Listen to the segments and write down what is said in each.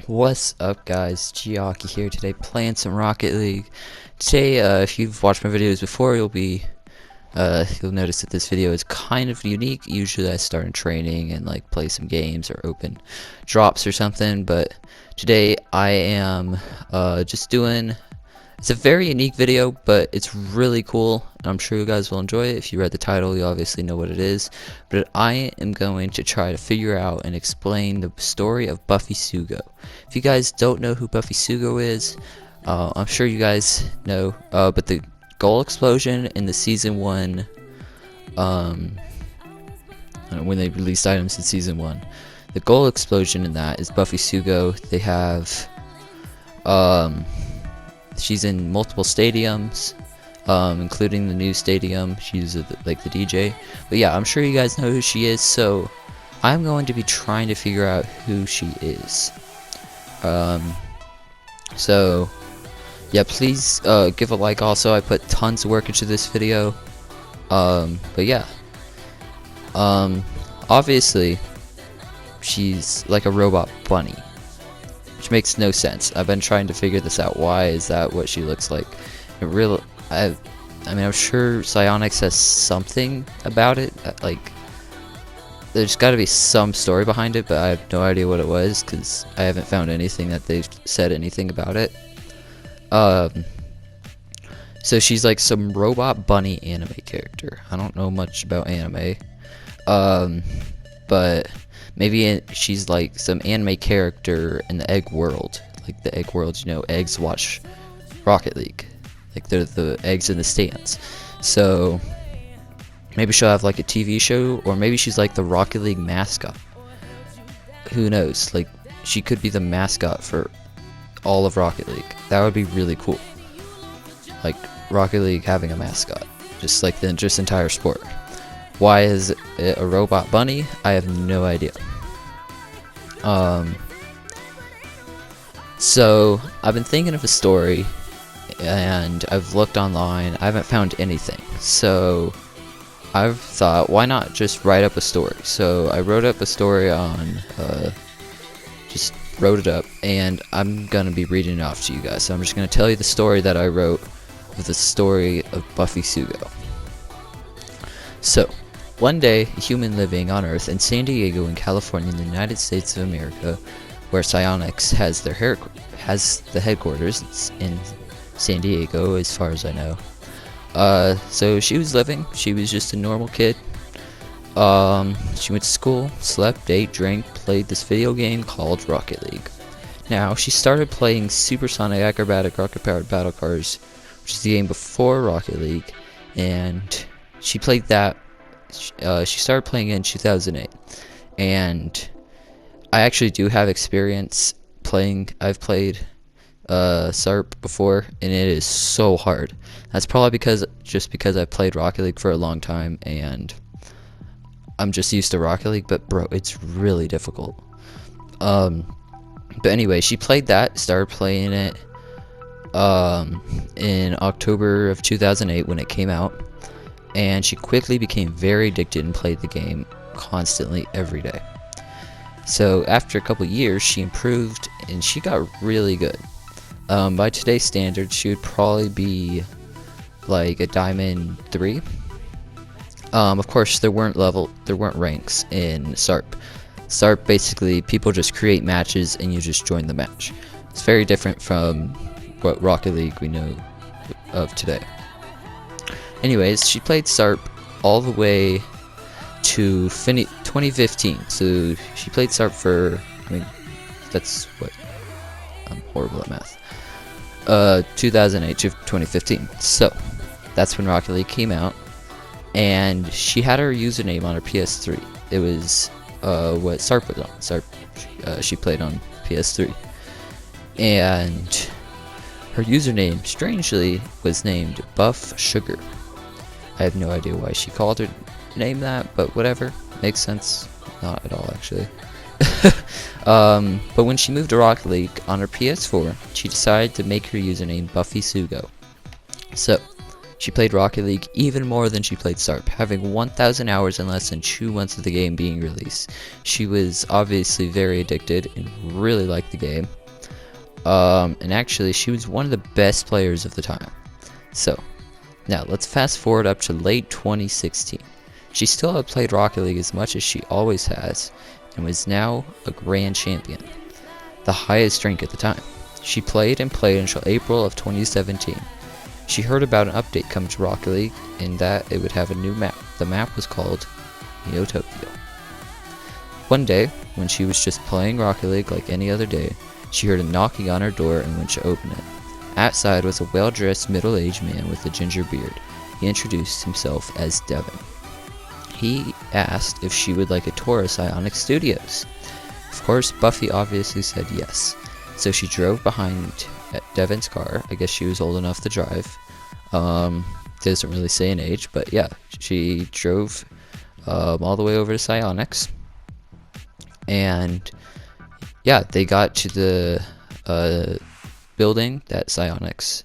What's up, guys? Giaki here today, playing some Rocket League. Today, if you've watched my videos before, you'll notice that this video is kind of unique. Usually I start in training and like play some games or open drops or something, but today I am just doing. It's a very unique video, but it's really cool, and I'm sure you guys will enjoy it. If you read the title, you obviously know what it is. But I am going to try to figure out and explain the story of Buffy Sugo. If you guys don't know who Buffy Sugo is, I'm sure you guys know, but the goal explosion in the Season 1, when they released items in Season 1, the goal explosion in that is Buffy Sugo. They have, she's in multiple stadiums, including the new stadium. She's like the DJ. But yeah, I'm sure you guys know who she is, so I'm going to be trying to figure out who she is. So yeah, please give a like. Also, I put tons of work into this video. But yeah, obviously she's like a robot bunny, which makes no sense. I've been trying to figure this out. Why is that what she looks like? I mean, I'm sure Psyonix says something about it. Like, there's got to be some story behind it, but I have no idea what it was because I haven't found anything that they've said anything about it. So she's like some robot bunny anime character. I don't know much about anime, but maybe she's like some anime character in the egg world. Like the egg world, you know, eggs watch Rocket League. Like they're the eggs in the stands. So maybe she'll have like a TV show, or maybe she's like the Rocket League mascot. Who knows? Like, she could be the mascot for all of Rocket League. That would be really cool. Like Rocket League having a mascot, just like the entire sport. Why is it a robot bunny? I have no idea. So I've been thinking of a story, and I've looked online. I haven't found anything. So I've thought, why not just write up a story? So I wrote up a story on, just wrote it up, and I'm gonna be reading it off to you guys. So I'm just gonna tell you the story that I wrote of the story of Buffy Sugo. So, one day, a human living on Earth in San Diego in California in the United States of America, where Psyonix has the headquarters. It's in San Diego, as far as I know. So she was living. She was just a normal kid. She went to school, slept, ate, drank, played this video game called Rocket League. Now, she started playing Supersonic Acrobatic Rocket-Powered Battle Cars, which is the game before Rocket League, and she played that. She started playing it in 2008, and I actually do have experience playing. I've played SARP before, and it is so hard. That's probably because I've played Rocket League for a long time, and I'm just used to Rocket League. But bro, it's really difficult. But anyway, she played that, started playing it in October of 2008 when it came out, and she quickly became very addicted and played the game constantly every day. So after a couple years, she improved and she got really good. By today's standards, she would probably be like a Diamond 3. Of course, there weren't ranks in SARP. SARP, basically, people just create matches and you just join the match. It's very different from what Rocket League we know of today. Anyways, she played SARP all the way to 2015. So she played SARP for, I mean, that's what, I'm horrible at math. 2008 to 2015. So that's when Rocket League came out, and she had her username on her PS3. It was what SARP was on. SARP, she played on PS3, and her username, strangely, was named Buff Sugar. I have no idea why she called her name that, but whatever. Makes sense. Not at all, actually. But when she moved to Rocket League on her PS4, she decided to make her username Buffy Sugo. So, She played Rocket League even more than she played SARP, having 1,000 hours in less than 2 months of the game being released. She was obviously very addicted and really liked the game. And actually, she was one of the best players of the time. So, now let's fast forward up to late 2016. She still had played Rocket League as much as she always has, and was now a grand champion, the highest rank at the time. She played and played until April of 2017. She heard about an update coming to Rocket League, and that it would have a new map. The map was called Neo Tokyo. One day, when she was just playing Rocket League like any other day, she heard a knocking on her door and went to open it. Outside was a well-dressed middle-aged man with a ginger beard. He introduced himself as Devin. He asked if she would like a tour of Psionic Studios. Of course, Buffy obviously said yes. So she drove behind Devin's car. I guess she was old enough to drive. Doesn't really say an age, but yeah, she drove all the way over to Psionics. And yeah, they got to the building that Psionics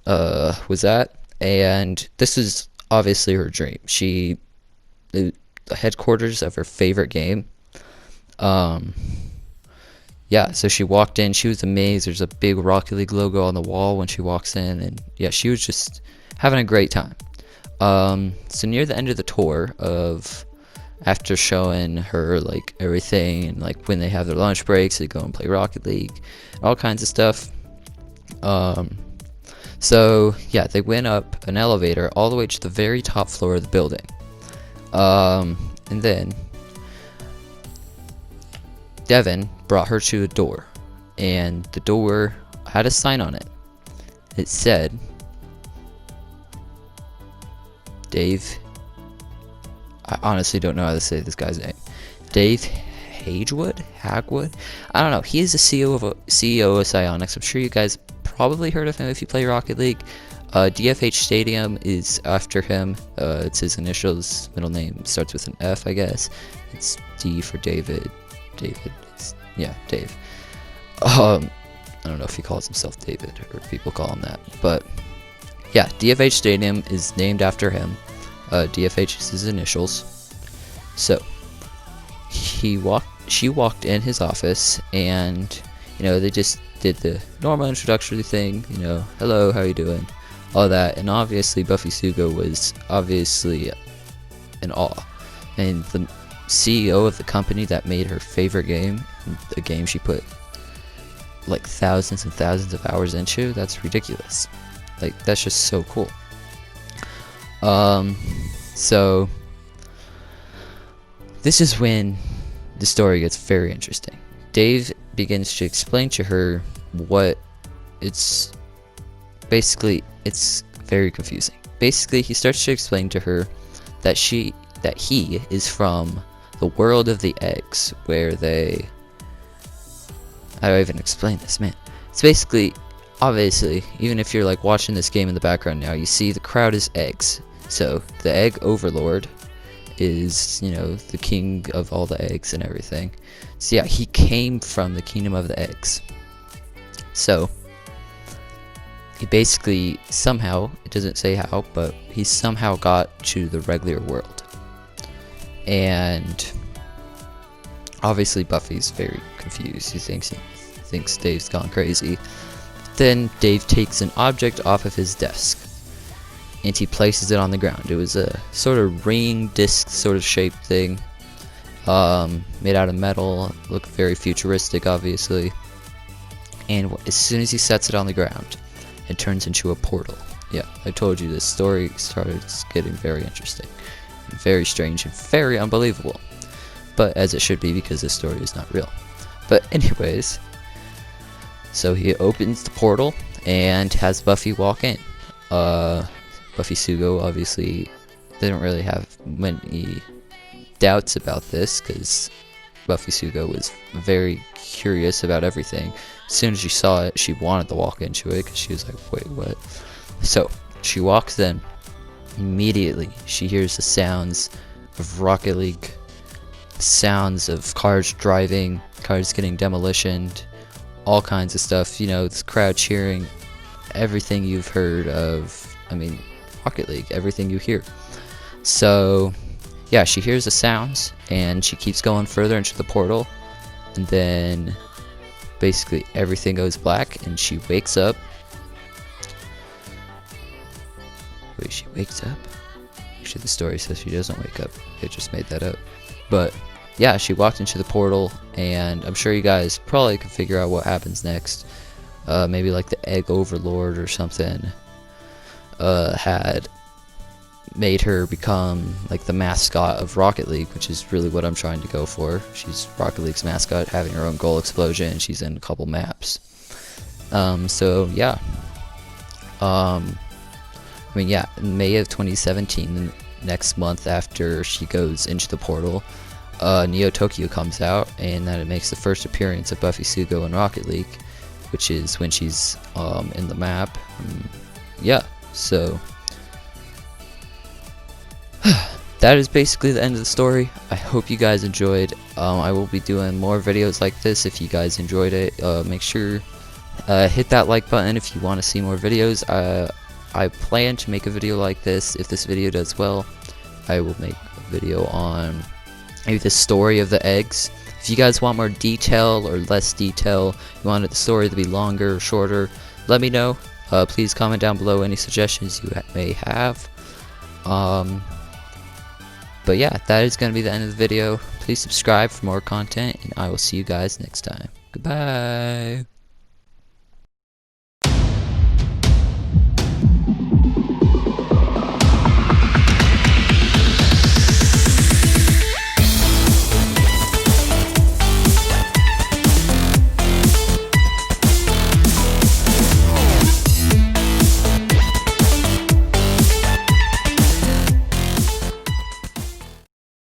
was at, and this is obviously her dream. The headquarters of her favorite game. Yeah, so she walked in, she was amazed. There's a big Rocket League logo on the wall when she walks in, and yeah, she was just having a great time. So near the end of the tour, after showing her like everything, and like when they have their lunch breaks, they go and play Rocket League, all kinds of stuff. So yeah, they went up an elevator all the way to the very top floor of the building. And then Devin brought her to a door, and the door had a sign on it. It said, Dave, I honestly don't know how to say this guy's name. Dave Hagwood? I don't know. He is the CEO of Psionics. I'm sure you guys probably heard of him if you play Rocket League. DFH Stadium is after him. It's his initials. Middle name starts with an F, I guess. It's D for David. Dave. I don't know if he calls himself David or people call him that, but yeah, DFH Stadium is named after him. DFH is his initials. So she walked in his office, and they just did the normal introductory thing. Hello, how you doing? All that, and obviously Buffy Sugo was obviously in awe, and the CEO of the company that made her favorite game, a game she put like thousands and thousands of hours into, that's ridiculous. Like, that's just so cool. So this is when the story gets very interesting. Dave begins to explain to her what it's very confusing. Basically, he starts to explain to her that he is from the world of the eggs, where how do I even explain this, man? It's basically, obviously, even if you're like watching this game in the background now, you see the crowd is eggs. So the egg overlord is, the king of all the eggs and everything. So yeah, he came from the kingdom of the eggs. So he basically somehow, it doesn't say how, but he somehow got to the regular world. And obviously Buffy's very confused. He thinks Dave's gone crazy. Then Dave takes an object off of his desk, and he places it on the ground. It was a sort of ring disc sort of shaped thing, made out of metal. Looked very futuristic, obviously. And as soon as he sets it on the ground, it turns into a portal. Yeah, I told you this story started getting very interesting, very strange, and very unbelievable. But as it should be, because this story is not real. But anyways, so he opens the portal and has Buffy walk in. Buffy Sugo obviously didn't really have many doubts about this, because Buffy Sugo was very curious about everything. As soon as she saw it, she wanted to walk into it, because she was like, wait, what? So she walks in. Immediately she hears the sounds of Rocket League, sounds of cars driving, cars getting demolitioned, all kinds of stuff. This crowd cheering, everything you've heard of. I mean, Rocket League, everything you hear. So yeah, she hears the sounds and she keeps going further into the portal, and then basically everything goes black and she wakes up. Wait, she wakes up? Actually, the story says she doesn't wake up. It just made that up. But yeah, she walked into the portal, and I'm sure you guys probably can figure out what happens next. Maybe like the Egg Overlord or something had made her become like the mascot of Rocket League, which is really what I'm trying to go for. She's Rocket League's mascot, having her own goal explosion, and she's in a couple maps. So yeah. I mean, yeah, in May of 2017, next month after she goes into the portal, Neo Tokyo comes out, and then it makes the first appearance of Buffy Sugo in Rocket League, which is when she's in the map. Yeah, so that is basically the end of the story. I hope you guys enjoyed. I will be doing more videos like this. If you guys enjoyed it, make sure hit that like button if you want to see more videos. I plan to make a video like this. If this video does well, I will make a video on maybe the story of the eggs. If you guys want more detail or less detail, you wanted the story to be longer or shorter, let me know. Please comment down below any suggestions you may have. But yeah, that is going to be the end of the video. Please subscribe for more content, and I will see you guys next time. Goodbye.